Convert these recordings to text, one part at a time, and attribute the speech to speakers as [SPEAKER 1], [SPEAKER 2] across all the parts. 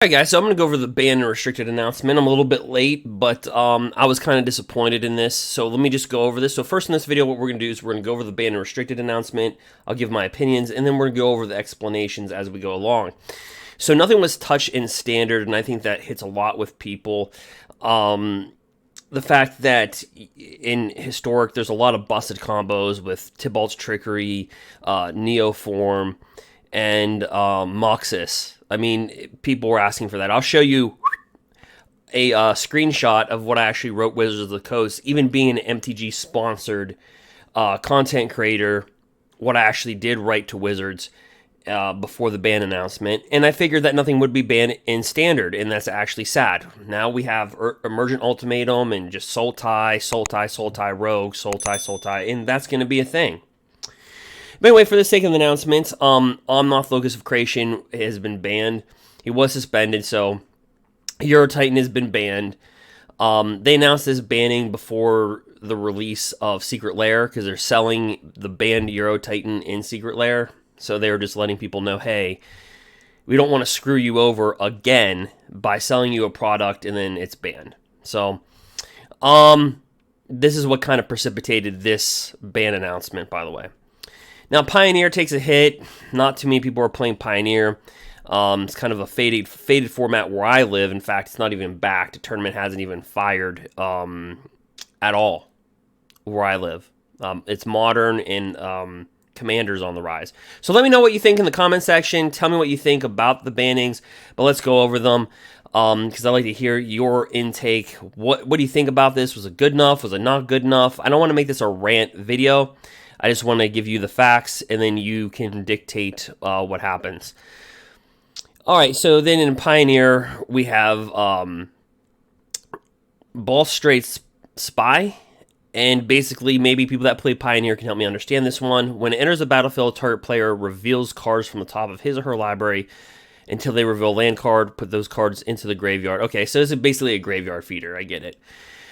[SPEAKER 1] Alright guys, so I'm going to go over the banned and restricted announcement. I'm a little bit late, but I was kind of disappointed in this, so let me just go over this. So first in this video, what we're going to do is we're going to go over the banned and restricted announcement. I'll give my opinions, and then we're going to go over the explanations as we go along. So nothing was touched in standard, and I think that hits a lot with people. The fact that in historic, there's a lot of busted combos with Tibalt's Trickery, Neoform, and Muxus. I mean, people were asking for that. I'll show you a screenshot of what I actually wrote Wizards of the Coast, even being an MTG-sponsored content creator, what I actually did write to Wizards before the ban announcement. And I figured that nothing would be banned in Standard, and that's actually sad. Now we have Emergent Ultimatum and just Sultai, Rogue, Sultai, and that's going to be a thing. But anyway, for the sake of the announcement, Omnath Locus of Creation has been banned. He was suspended, so Eurotitan has been banned. They announced this banning before the release of Secret Lair because they're selling the banned Eurotitan in Secret Lair. So they were just letting people know, hey, we don't want to screw you over again by selling you a product and then it's banned. So this is what kind of precipitated this ban announcement, by the way. Now, Pioneer takes a hit. Not too many people are playing Pioneer. It's kind of a faded format where I live. In fact, it's not even back. The tournament hasn't even fired at all where I live. It's Modern and Commander's on the rise. So let me know what you think in the comment section. Tell me what you think about the bannings. But let's go over them because I'd like to hear your intake. What do you think about this? Was it good enough? Was it not good enough? I don't want to make this a rant video. I just want to give you the facts, and then you can dictate what happens. All right, so then in Pioneer, we have balustrade Spy, and basically maybe people that play Pioneer can help me understand this one. When it enters the battlefield, target player reveals cards from the top of his or her library until they reveal a land card, put those cards into the graveyard. Okay, so this is basically a graveyard feeder, I get it.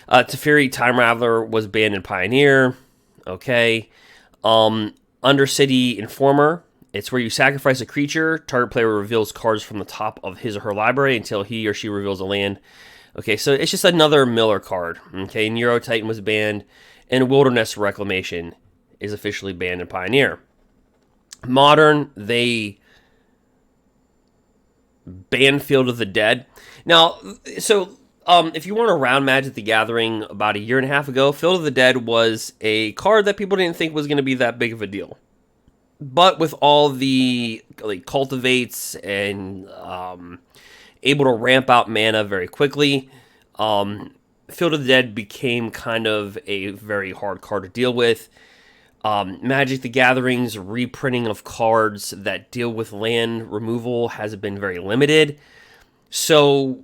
[SPEAKER 1] Teferi Time Raveler was banned in Pioneer. Okay. Undercity Informer, it's where you sacrifice a creature, target player reveals cards from the top of his or her library until he or she reveals a land. Okay, so it's just another Miller card. Okay, Eurotitan was banned, and Wilderness Reclamation is officially banned in Pioneer. Modern, they banned Field of the Dead. Now, so if you weren't around Magic the Gathering about a year and a half ago, Field of the Dead was a card that people didn't think was going to be that big of a deal. But with all the cultivates and able to ramp out mana very quickly, Field of the Dead became kind of a very hard card to deal with. Magic the Gathering's reprinting of cards that deal with land removal has been very limited. So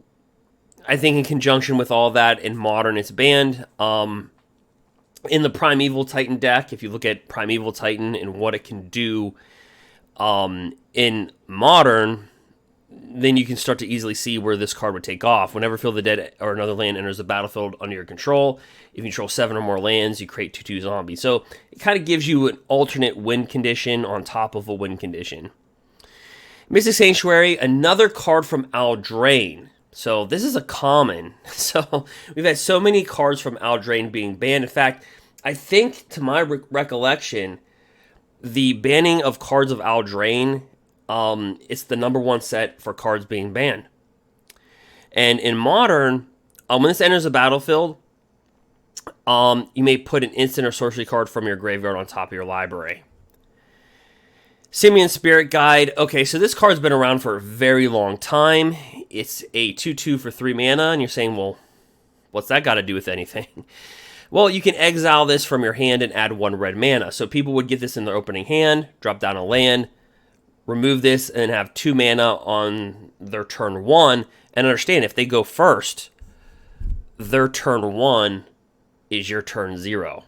[SPEAKER 1] I think in conjunction with all that, in Modern, it's banned. In the Primeval Titan deck, if you look at Primeval Titan and what it can do in Modern, then you can start to easily see where this card would take off. Whenever Field of the Dead or another land enters the battlefield under your control, if you control 7 or more lands, you create 2/2 zombies. So it kind of gives you an alternate win condition on top of a win condition. Mystic Sanctuary, another card from Eldraine. So this is a common. So we've had so many cards from Eldraine being banned. In fact, I think, to my recollection, the banning of cards of Eldraine, it's the #1 set for cards being banned. And in Modern, when this enters the battlefield, you may put an instant or sorcery card from your graveyard on top of your library. Simian Spirit Guide. Okay, so this card's been around for a very long time. It's a 2/2 for 3 mana, and you're saying, well, what's that got to do with anything? Well, you can exile this from your hand and add 1 red mana. So people would get this in their opening hand, drop down a land, remove this, and have 2 mana on their turn 1. And understand, if they go first, their turn 1 is your turn 0.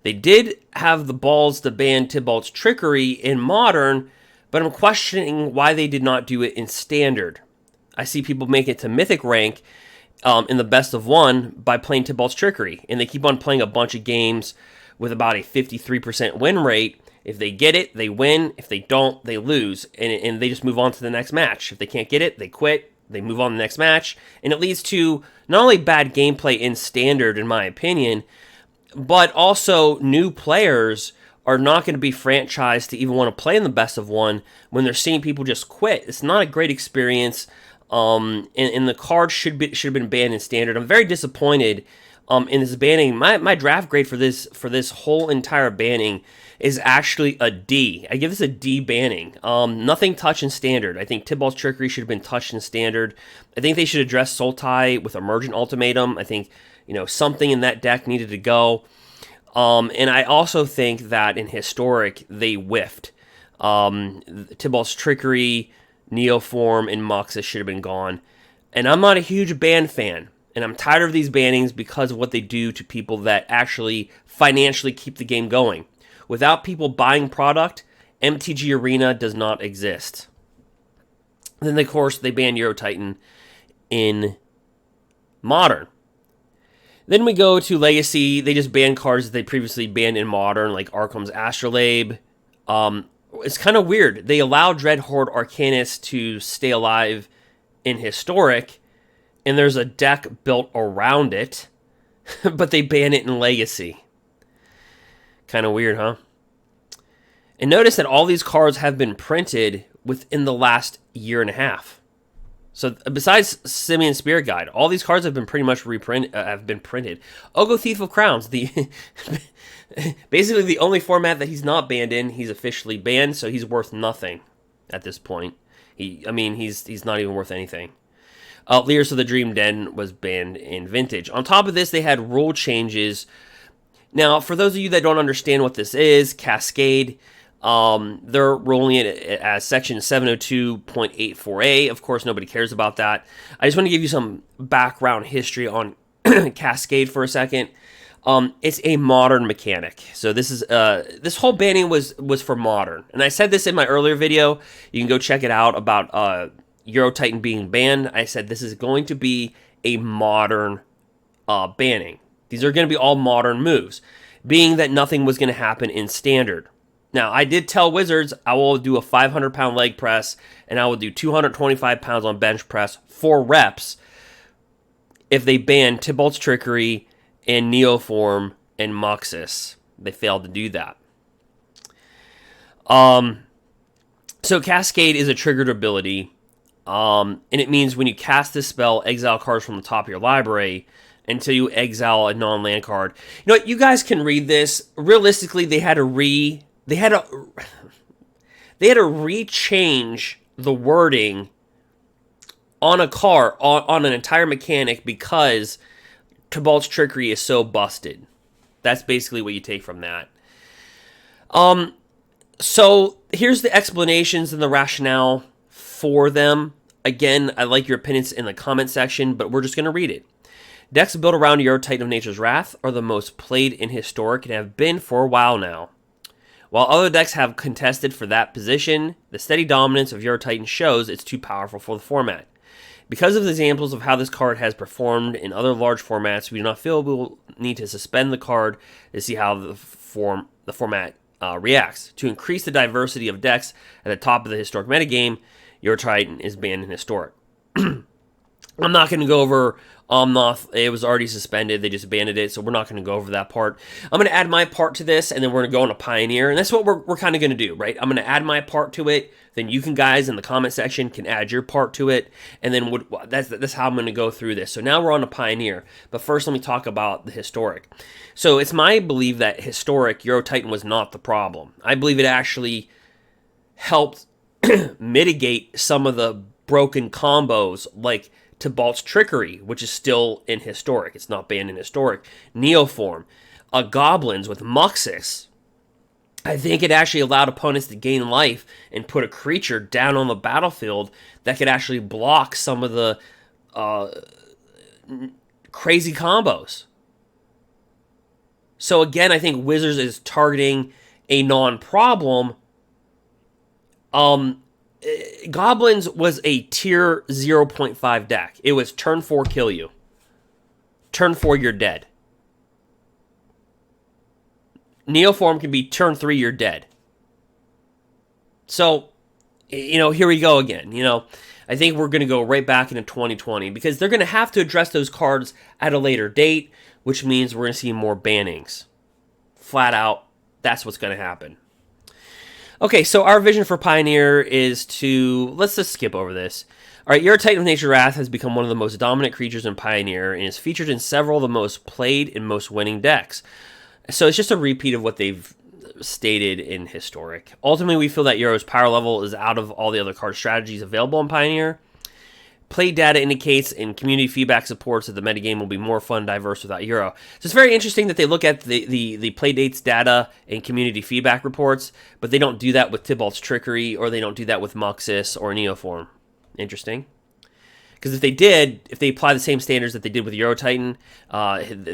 [SPEAKER 1] They did have the balls to ban Tibalt's Trickery in Modern, but I'm questioning why they did not do it in Standard. I see people make it to Mythic rank in the best of 1 by playing Tibalt's Trickery, and they keep on playing a bunch of games with about a 53% win rate, If they get it, they win. If they don't, they lose. And they just move on to the next match. If they can't get it, they quit. They move on to the next match. And it leads to not only bad gameplay in Standard, in my opinion, but also new players are not going to be franchised to even want to play in the best of one when they're seeing people just quit. It's not a great experience. And the card should have been banned in Standard. I'm very disappointed in this banning. My draft grade for this whole entire banning is actually a D. I give this a D banning. Nothing touched in Standard. I think Tibalt's Trickery should have been touched in Standard. I think they should address sultai with emergent ultimatum. I think something in that deck needed to go. And I also think that in Historic, they whiffed. Tibalt's Trickery, Neoform, and Muxus should have been gone. And I'm not a huge ban fan. And I'm tired of these bannings because of what they do to people that actually financially keep the game going. Without people buying product, MTG Arena does not exist. Then, of course, they banned Euro Titan in Modern. Then we go to Legacy. They just banned cards that they previously banned in Modern, like Arcum's Astrolabe. It's kind of weird. They allow Dreadhorde Arcanist to stay alive in Historic, and there's a deck built around it, but they ban it in Legacy. Kind of weird, huh? And notice that all these cards have been printed within the last year and a half. So besides Simian Spirit Guide, all these cards have been pretty much printed. Ogo Thief of Crowns, basically the only format that he's not banned in, he's officially banned, so he's worth nothing at this point. He's not even worth anything. Lurrus of the Dream Den was banned in Vintage. On top of this, they had rule changes. Now, for those of you that don't understand what this is, Cascade, they're rolling it as section 702.84a. Of course, nobody cares about that. I just want to give you some background history on Cascade for a second. It's a modern mechanic. So this is this whole banning was for Modern. And I said this in my earlier video. You can go check it out about Euro Titan being banned. I said this is going to be a Modern banning. These are going to be all Modern moves, being that nothing was going to happen in Standard. Now, I did tell Wizards I will do a 500-pound leg press, and I will do 225 pounds on bench press for reps if they ban Tibalt's Trickery and Neoform and Muxus. They failed to do that. So Cascade is a triggered ability, and it means when you cast this spell, exile cards from the top of your library until you exile a non-land card. You know what? You guys can read this. Realistically, they had to rechange the wording on a card, on an entire mechanic, because Tibalt's Trickery is so busted. That's basically what you take from that. So here's the explanations and the rationale for them. Again, I like your opinions in the comment section, but we're just going to read it. Decks built around Euro Titan of Nature's Wrath are the most played in Historic and have been for a while now. While other decks have contested for that position, the steady dominance of Euro Titan shows it's too powerful for the format. Because of the examples of how this card has performed in other large formats, we do not feel we will need to suspend the card to see how the format reacts. To increase the diversity of decks at the top of the Historic metagame, Euro Titan is banned in Historic. I'm not going to go over omnath. It was already suspended. They just banned it, so we're not going to go over that part. I'm going to add my part to this, and then we're going to go on a Pioneer, and that's what we're kind of going to do, right? I'm going to add my part to it, then you guys in the comment section can add your part to it, and then that's how I'm going to go through this. So now we're on a Pioneer, but first let me talk about the Historic. So it's my belief that Historic Euro Titan was not the problem. I believe it actually helped mitigate some of the broken combos, like Tibalt's Trickery, which is still in Historic. It's not banned in Historic. Neoform. Goblins with Muxus. I think it actually allowed opponents to gain life and put a creature down on the battlefield that could actually block some of the crazy combos. So again, I think Wizards is targeting a non-problem. Goblins was a tier 0.5 deck. It was turn 4, kill you. Turn 4, you're dead. Neoform can be turn 3, you're dead. So, here we go again. I think we're going to go right back into 2020 because they're going to have to address those cards at a later date, which means we're going to see more bannings. Flat out, that's what's going to happen. Okay, so our vision for Pioneer is to... Let's just skip over this. All right, your Titan of Nature Wrath has become one of the most dominant creatures in Pioneer and is featured in several of the most played and most winning decks. So it's just a repeat of what they've stated in Historic. Ultimately, we feel that Euro's power level is out of all the other card strategies available in Pioneer. Play data indicates and community feedback supports that the metagame will be more fun and diverse without Euro. So it's very interesting that they look at the play dates data and community feedback reports, but they don't do that with Tibalt's Trickery, or they don't do that with Muxus or Neoform. Interesting. Because if they apply the same standards that they did with Euro Titan,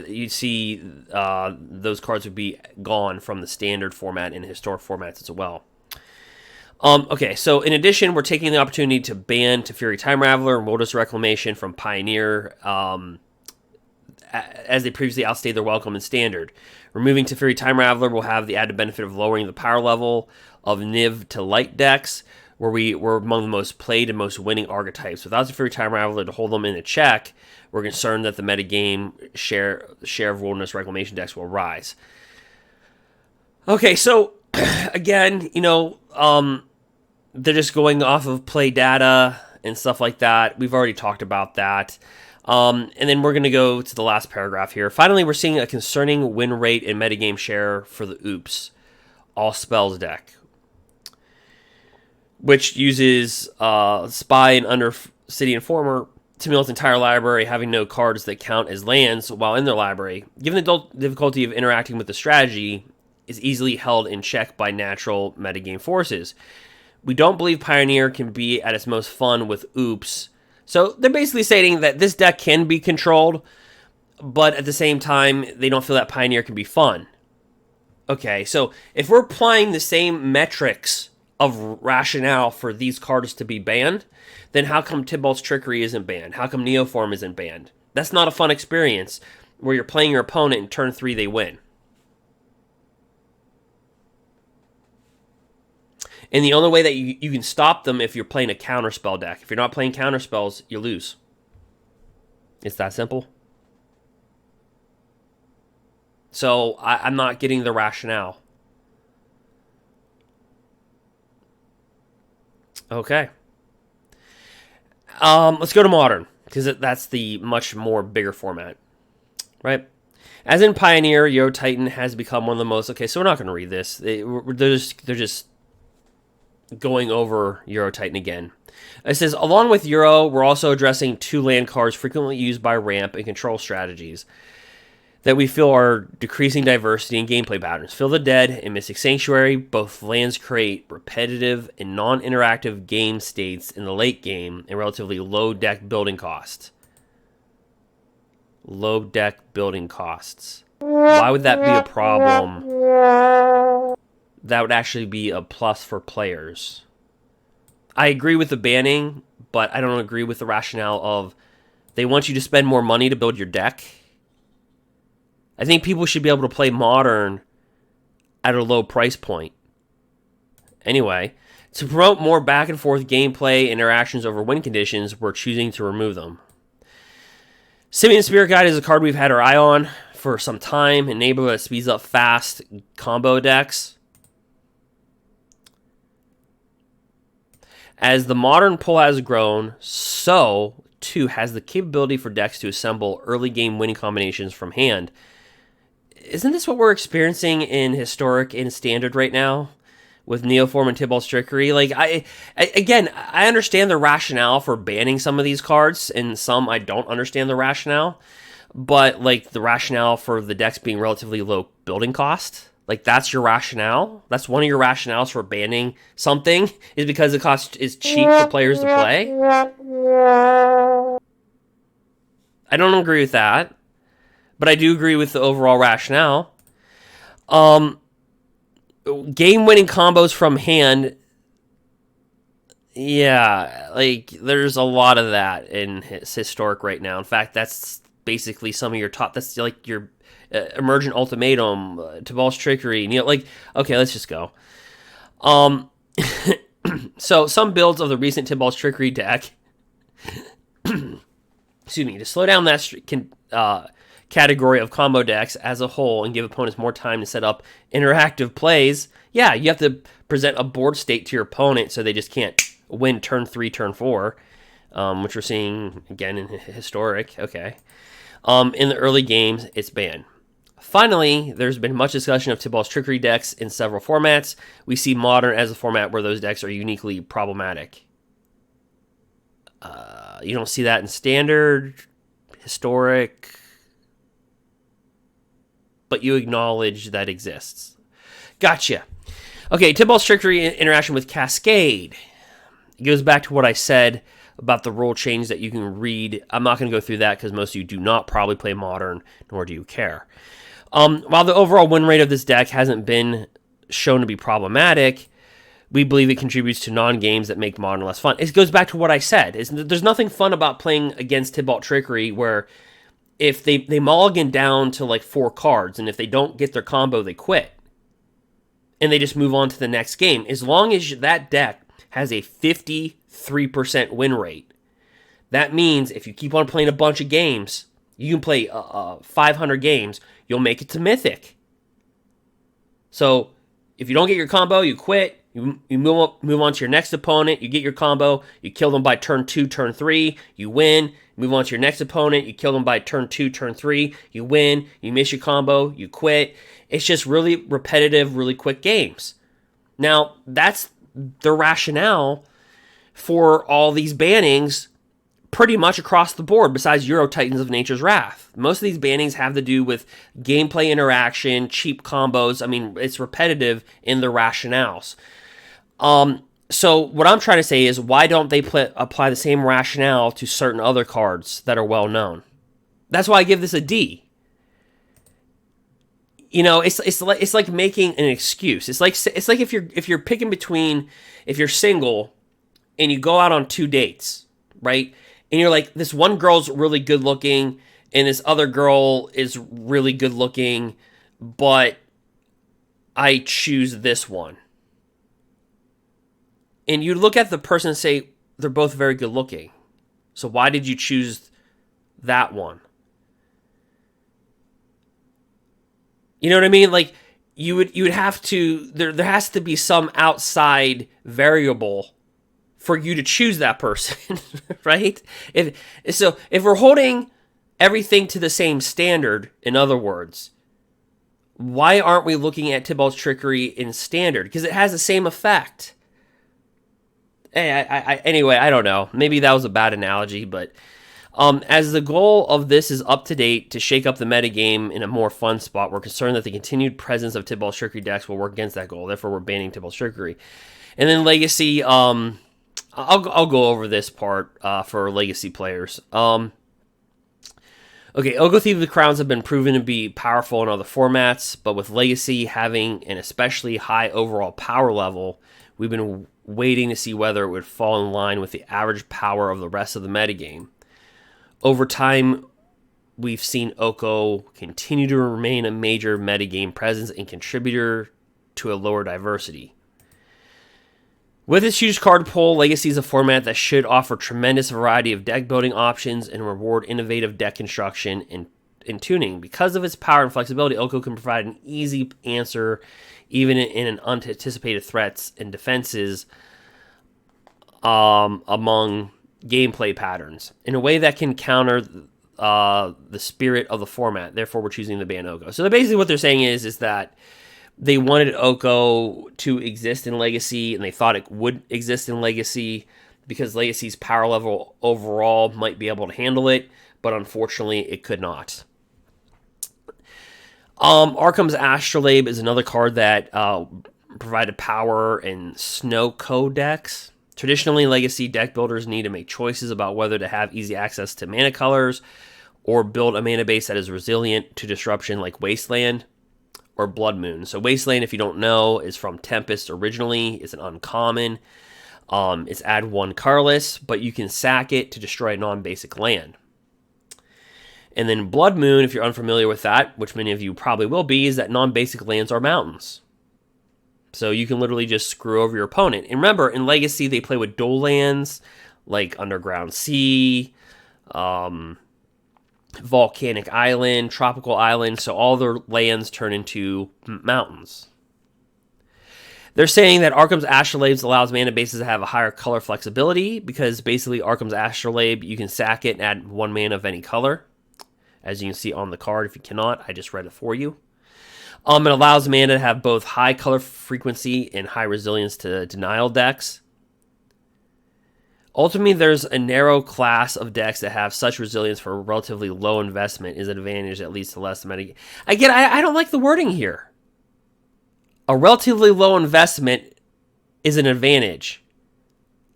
[SPEAKER 1] you'd see those cards would be gone from the standard format and historic formats as well. Okay, so in addition, we're taking the opportunity to ban Teferi Time Raveler and Wilderness Reclamation from Pioneer, as they previously outstayed their welcome in Standard. Removing Teferi Time Raveler will have the added benefit of lowering the power level of Niv to light decks, where we were among the most played and most winning archetypes. Without Teferi Time Raveler to hold them in a check, we're concerned that the metagame share of Wilderness Reclamation decks will rise. Okay, so again, they're just going off of play data and stuff like that. We've already talked about that. And then we're going to go to the last paragraph here. Finally, we're seeing a concerning win rate and metagame share for the Oops All Spells deck, which uses Spy and Undercity Informer to mill its entire library, having no cards that count as lands while in their library. Given the difficulty of interacting with the strategy, is easily held in check by natural metagame forces. We don't believe Pioneer can be at its most fun with Oops. So they're basically stating that this deck can be controlled, but at the same time, they don't feel that Pioneer can be fun. Okay, so if we're applying the same metrics of rationale for these cards to be banned, then how come Tibalt's Trickery isn't banned? How come Neoform isn't banned? That's not a fun experience where you're playing your opponent and turn 3 they win. And the only way that you can stop them if you're playing a counterspell deck. If you're not playing counterspells, you lose. It's that simple. So I'm not getting the rationale. Okay. Let's go to Modern, because that's the much more bigger format, right? As in Pioneer, Euro Titan has become one of the most... Okay, so we're not going to read this. They're just going over Euro Titan again. It says, along with Euro, we're also addressing 2 land cards frequently used by ramp and control strategies that we feel are decreasing diversity in gameplay patterns. Fill the Dead and Mystic Sanctuary. Both lands create repetitive and non-interactive game states in the late game and relatively low deck building costs. Low deck building costs. Why would that be a problem? That would actually be a plus for players. I agree with the banning, but I don't agree with the rationale of they want you to spend more money to build your deck. I think people should be able to play Modern at a low price point. Anyway, to promote more back and forth gameplay interactions over win conditions, we're choosing to remove them. Simian Spirit Guide is a card we've had our eye on for some time, an enabler that speeds up fast combo decks. As the Modern pool has grown, so too has the capability for decks to assemble early game winning combinations from hand. Isn't this what we're experiencing in Historic and Standard right now with Neoform and Tibalt's Trickery? Like, I understand the rationale for banning some of these cards, and some I don't understand the rationale. But like the rationale for the decks being relatively low building cost. Like, that's your rationale? That's one of your rationales for banning something, is because the cost is cheap for players to play? I don't agree with that, but I do agree with the overall rationale. Game-winning combos from hand, yeah, like, there's a lot of that in Historic right now. In fact, that's basically some of your top, that's like your... Emergent Ultimatum, Tibalt's Trickery, okay, let's just go. So some builds of the recent Tibalt's Trickery deck, excuse me, to slow down that category of combo decks as a whole and give opponents more time to set up interactive plays. Yeah, you have to present a board state to your opponent so they just can't win turn 3, turn 4, which we're seeing again in historic. Okay. In the early games, it's banned. Finally, there's been much discussion of Tibalt's Trickery decks in several formats. We see Modern as a format where those decks are uniquely problematic. You don't see that in Standard, Historic, but you acknowledge that exists. Gotcha. Okay, Tibalt's Trickery interaction with Cascade. It goes back to what I said about the rule change that you can read. I'm not going to go through that because most of you do not probably play Modern, nor do you care. While the overall win rate of this deck hasn't been shown to be problematic, we believe it contributes to non-games that make Modern less fun. It goes back to what I said. There's nothing fun about playing against Tibalt Trickery where if they mulligan down to like 4 cards, and if they don't get their combo, they quit. And they just move on to the next game. As long as that deck has a 53% win rate, that means if you keep on playing a bunch of games, you can play 500 games, you'll make it to Mythic. So if you don't get your combo, you quit. You move on to your next opponent. You get your combo. You kill them by turn 2, turn 3. You win. Move on to your next opponent. You kill them by turn 2, turn 3. You win. You miss your combo. You quit. It's just really repetitive, really quick games. Now, that's the rationale for all these bannings pretty much across the board, besides Euro Titans of Nature's Wrath. Most of these bannings have to do with gameplay interaction, cheap combos. I mean, it's repetitive in the rationales. So what I'm trying to say is, why don't they apply the same rationale to certain other cards that are well known? That's why I give this a D. You know, it's like making an excuse. It's like if you're picking between, if you're single and you go out on 2 dates, right? And you're like, this one girl's really good looking and this other girl is really good looking, but I choose this one. And you look at the person and say, they're both very good looking. So why did you choose that one? You know what I mean? Like, you would have to, there has to be some outside variable for you to choose that person, right? If we're holding everything to the same standard, in other words, why aren't we looking at Tibalt's Trickery in Standard? Because it has the same effect. Anyway, I don't know. Maybe that was a bad analogy, but as the goal of this is up to date to shake up the metagame in a more fun spot, we're concerned that the continued presence of Tibalt's Trickery decks will work against that goal. Therefore, we're banning Tibalt's Trickery. And then Legacy, I'll go over this part for Legacy players. Okay, Ogo Thief of the Crowns have been proven to be powerful in other formats, but with Legacy having an especially high overall power level, we've been waiting to see whether it would fall in line with the average power of the rest of the metagame. Over time, we've seen Oko continue to remain a major metagame presence and contributor to a lower diversity. With its huge card pool, Legacy is a format that should offer tremendous variety of deck building options and reward innovative deck construction and tuning. Because of its power and flexibility, Oko can provide an easy answer even in an unanticipated threats and defenses among gameplay patterns in a way that can counter the spirit of the format. Therefore, we're choosing to ban Oko. So basically what they're saying is that they wanted Oko to exist in Legacy, and they thought it would exist in Legacy because Legacy's power level overall might be able to handle it, but unfortunately it could not. Arcum's Astrolabe is another card that provided power in Snow Codex. Traditionally, Legacy deck builders need to make choices about whether to have easy access to mana colors or build a mana base that is resilient to disruption like Wasteland or Blood Moon. So Wasteland, if you don't know, is from Tempest originally. It's an uncommon. It's add 1 colorless, but you can sack it to destroy a non-basic land. And then Blood Moon, if you're unfamiliar with that, which many of you probably will be, is that non-basic lands are mountains. So you can literally just screw over your opponent. And remember, in Legacy, they play with dual lands, like Underground Sea, Volcanic Island, Tropical Island, so all their lands turn into mountains. They're saying that Arcum's Astrolabes allows mana bases to have a higher color flexibility, because basically Arcum's Astrolabe, you can sack it and add 1 mana of any color. As you can see on the card, if you cannot, I just read it for you. It allows mana to have both high color frequency and high resilience to denial decks. Ultimately, there's a narrow class of decks that have such resilience for relatively low investment is an advantage that leads to less meta. Again, I don't like the wording here. A relatively low investment is an advantage.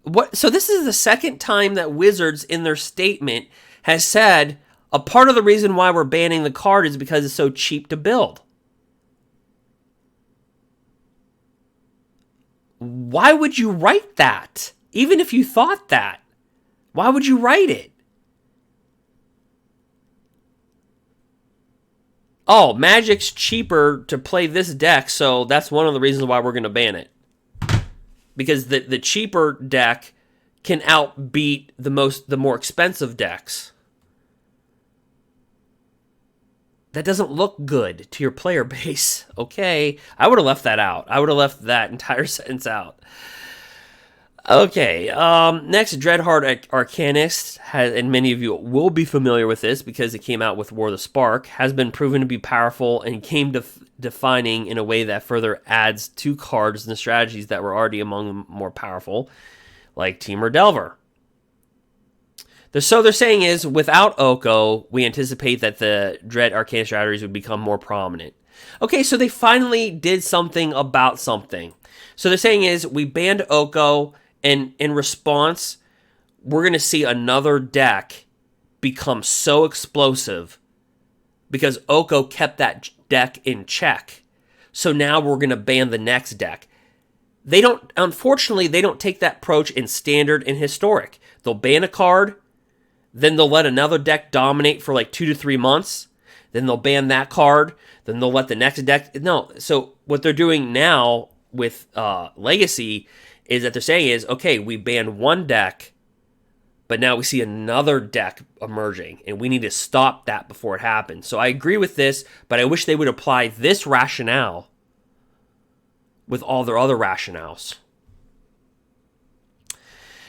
[SPEAKER 1] What? So this is the second time that Wizards in their statement has said a part of the reason why we're banning the card is because it's so cheap to build. Why would you write that? Even if you thought that, why would you write it? Oh, Magic's cheaper to play this deck, so that's one of the reasons why we're going to ban it. Because the cheaper deck can outbeat the more expensive decks. That doesn't look good to your player base. Okay, I would have left that out. I would have left that entire sentence out. Okay, next, Dreadhorde Arcanist, and many of you will be familiar with this because it came out with War of the Spark, has been proven to be powerful and game defining in a way that further adds 2 cards and strategies that were already among the more powerful, like Temur Delver. So they're saying is, without Oko, we anticipate that the Dread Arcanist strategies would become more prominent. Okay, so they finally did something about something. So they're saying is, we banned Oko, and in response, we're going to see another deck become so explosive because Oko kept that deck in check. So now we're going to ban the next deck. Unfortunately, they don't take that approach in Standard and Historic. They'll ban a card, then they'll let another deck dominate for like 2 to 3 months, then they'll ban that card, then they'll let the next deck... No, so what they're doing now with Legacy is that they're saying is, okay, we banned one deck, but now we see another deck emerging, and we need to stop that before it happens. So I agree with this, but I wish they would apply this rationale with all their other rationales.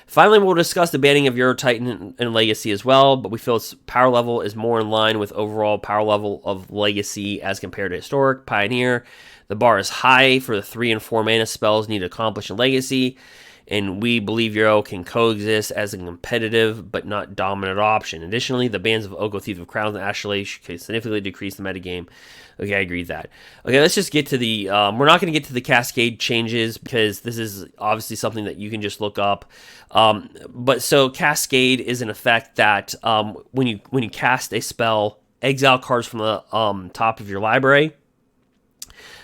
[SPEAKER 1] Finally, we'll discuss the banning of Eurotitan and Legacy as well, but we feel its power level is more in line with overall power level of Legacy as compared to Historic, Pioneer. The bar is high for the 3 and 4 mana spells needed to accomplish in Legacy, and we believe Euro can coexist as a competitive but not dominant option. Additionally, the bans of Oko, Thief of Crowns, and Astrolabe could significantly decrease the metagame. Okay, I agree with that. Okay, let's just get to the... we're not going to get to the Cascade changes because this is obviously something that you can just look up. But so Cascade is an effect that when you cast a spell, exile cards from the top of your library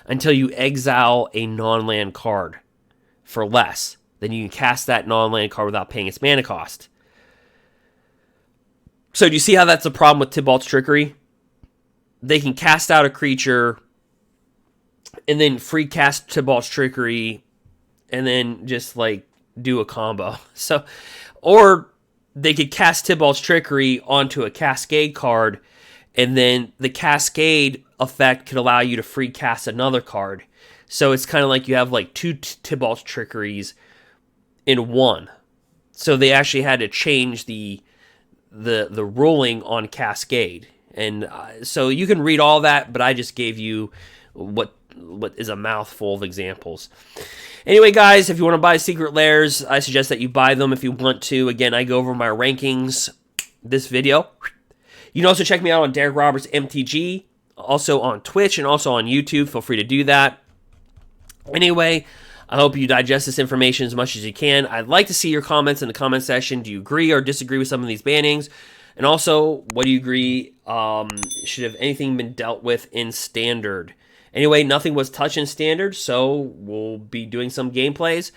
[SPEAKER 1] until you exile a non-land card for less. Then you can cast that non-land card without paying its mana cost. So do you see how that's a problem with Tibalt's Trickery? They can cast out a creature and then free cast Tibalt's Trickery and then just like do a combo. So, or they could cast Tibalt's Trickery onto a Cascade card, and then the Cascade effect could allow you to free cast another card. So it's kind of like you have like 2 Tibalt's Trickeries in one. So they actually had to change the ruling on Cascade. And so you can read all that, but I just gave you what is a mouthful of examples. Anyway, guys, if you want to buy secret lairs, I suggest that you buy them if you want to. Again, I go over my rankings this video. You can also check me out on Derek Roberts MTG, also on Twitch and also on YouTube. Feel free to do that. Anyway, I hope you digest this information as much as you can. I'd like to see your comments in the comment section. Do you agree or disagree with some of these bannings? And also, what do you agree should have anything been dealt with in Standard? Anyway, nothing was touched in Standard, so we'll be doing some gameplays.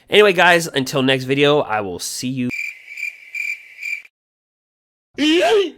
[SPEAKER 1] Anyway, guys, until next video, I will see you.